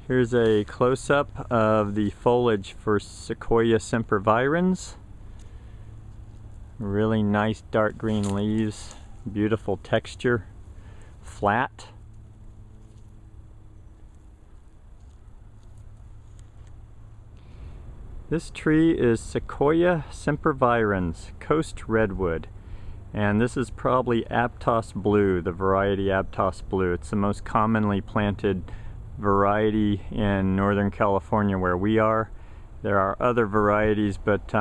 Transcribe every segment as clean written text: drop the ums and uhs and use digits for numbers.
Here's a close-up of the foliage for Sequoia sempervirens. Really nice dark green leaves, beautiful texture, flat. This tree is Sequoia sempervirens, coast redwood. And this is probably Aptos blue, the variety Aptos blue. It's the most commonly planted variety in Northern California where we are. There are other varieties, but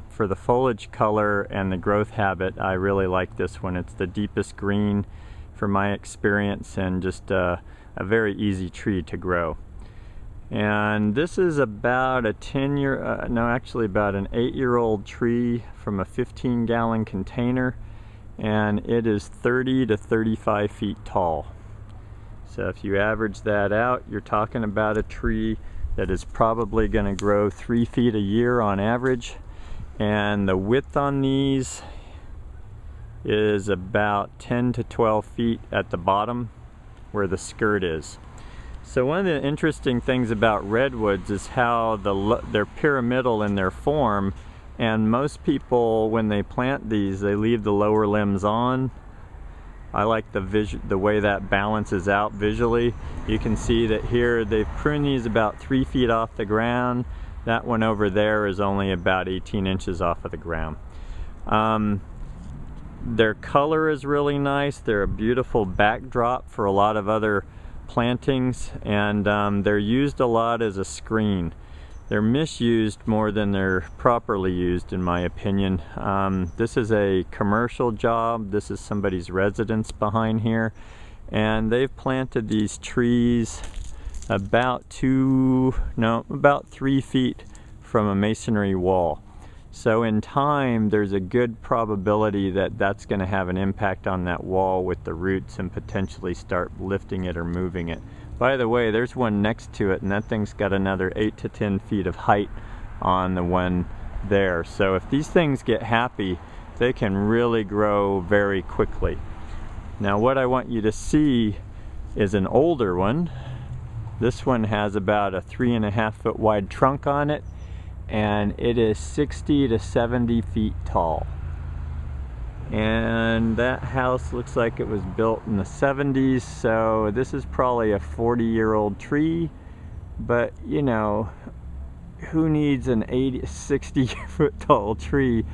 for the foliage color and the growth habit, I really like this one. It's the deepest green from my experience, and just a very easy tree to grow. And this is about a about an 8-year-old tree from a 15-gallon container, and it is 30 to 35 feet tall. So if you average that out, you're talking about a tree that is probably going to grow 3 feet a year on average. And the width on these is about 10 to 12 feet at the bottom where the skirt is. So one of the interesting things about redwoods is how they're pyramidal in their form, and most people, when they plant these, they leave the lower limbs on. I like the way that balances out visually. You can see that here they've pruned these about 3 feet off the ground. That one over there is only about 18 inches off of the ground. Their color is really nice. They're a beautiful backdrop for a lot of other plantings, and they're used a lot as a screen. They're misused more than they're properly used, in my opinion. This is a commercial job. This is somebody's residence behind here, and they've planted these trees about 3 feet from a masonry wall. So in time, there's a good probability that that's going to have an impact on that wall with the roots and potentially start lifting it or moving it. By the way, there's one next to it, and that thing's got another 8 to 10 feet of height on the one there. So if these things get happy, they can really grow very quickly. Now what I want you to see is an older one. This one has about a 3.5 foot wide trunk on it, and it is 60 to 70 feet tall. And that house looks like it was built in the 70s, so this is probably a 40-year-old tree. But you know, who needs an 60 foot tall tree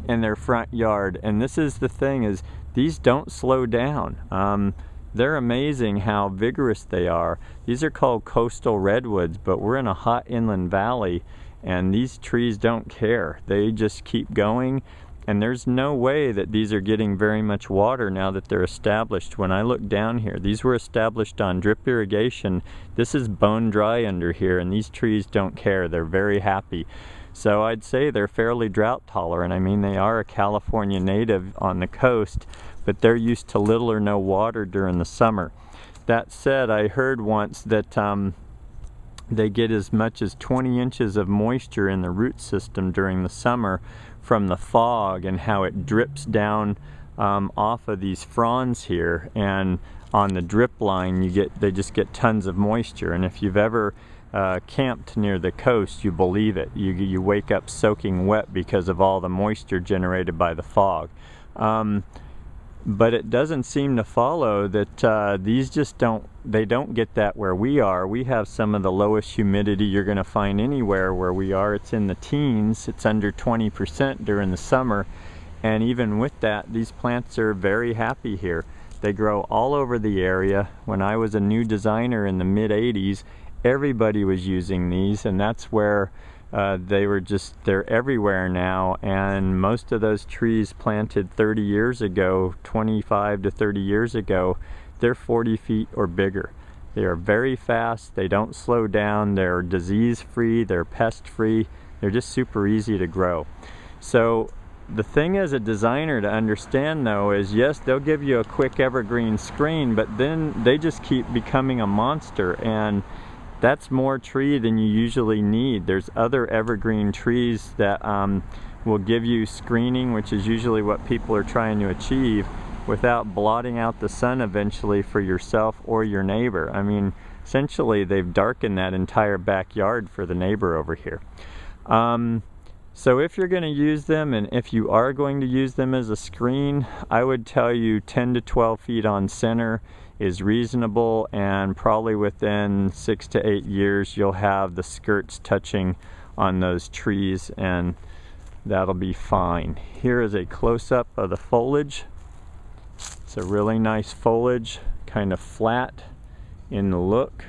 in their front yard? And this is the thing, is these don't slow down. They're amazing how vigorous they are. These are called coastal redwoods, but we're in a hot inland valley, and these trees don't care. They just keep going. And there's no way that these are getting very much water now that they're established. When I look down here, these were established on drip irrigation. This is bone dry under here, and these trees don't care. They're very happy. So I'd say they're fairly drought tolerant. I mean, they are a California native on the coast, but they're used to little or no water during the summer. That said, I heard once that they get as much as 20 inches of moisture in the root system during the summer from the fog and how it drips down off of these fronds here, and on the drip line they just get tons of moisture. And if you've ever camped near the coast, you believe it. You wake up soaking wet because of all the moisture generated by the fog. But it doesn't seem to follow that these just don't get that where we are. We have some of the lowest humidity you're going to find anywhere where we are. It's in the teens. It's under 20% during the summer. And even with that, these plants are very happy here. They grow all over the area. When I was a new designer in the mid-80s, everybody was using these, and that's where they're everywhere now. And most of those trees planted 30 years ago, 25 to 30 years ago, they're 40 feet or bigger. They are very fast, they don't slow down, they're disease-free, they're pest-free, they're just super easy to grow. So the thing as a designer to understand though is, yes, they'll give you a quick evergreen screen, but then they just keep becoming a monster, and that's more tree than you usually need. There's other evergreen trees that will give you screening, which is usually what people are trying to achieve, without blotting out the sun eventually for yourself or your neighbor. I mean, essentially they've darkened that entire backyard for the neighbor over here. So if you're going to use them, and if you are going to use them as a screen, I would tell you 10 to 12 feet on center is reasonable, and probably within 6 to 8 years you'll have the skirts touching on those trees, and that'll be fine. Here is a close-up of the foliage. It's a really nice foliage, kind of flat in the look.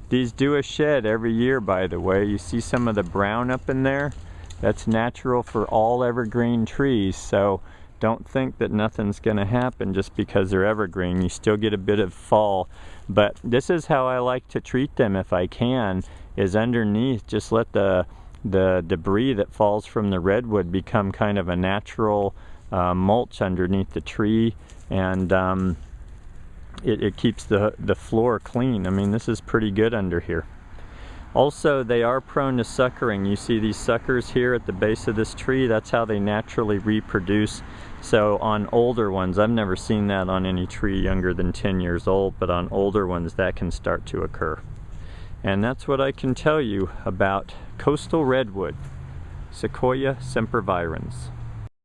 These do a shed every year, by the way. You see some of the brown up in there? That's natural for all evergreen trees, so don't think that nothing's going to happen just because they're evergreen. You still get a bit of fall. But this is how I like to treat them if I can, is underneath, just let the debris that falls from the redwood become kind of a natural mulch underneath the tree, and it keeps the floor clean. I mean, this is pretty good under here. Also, they are prone to suckering. You see these suckers here at the base of this tree? That's how they naturally reproduce. So on older ones, I've never seen that on any tree younger than 10 years old, but on older ones that can start to occur. And that's what I can tell you about coastal redwood, Sequoia sempervirens.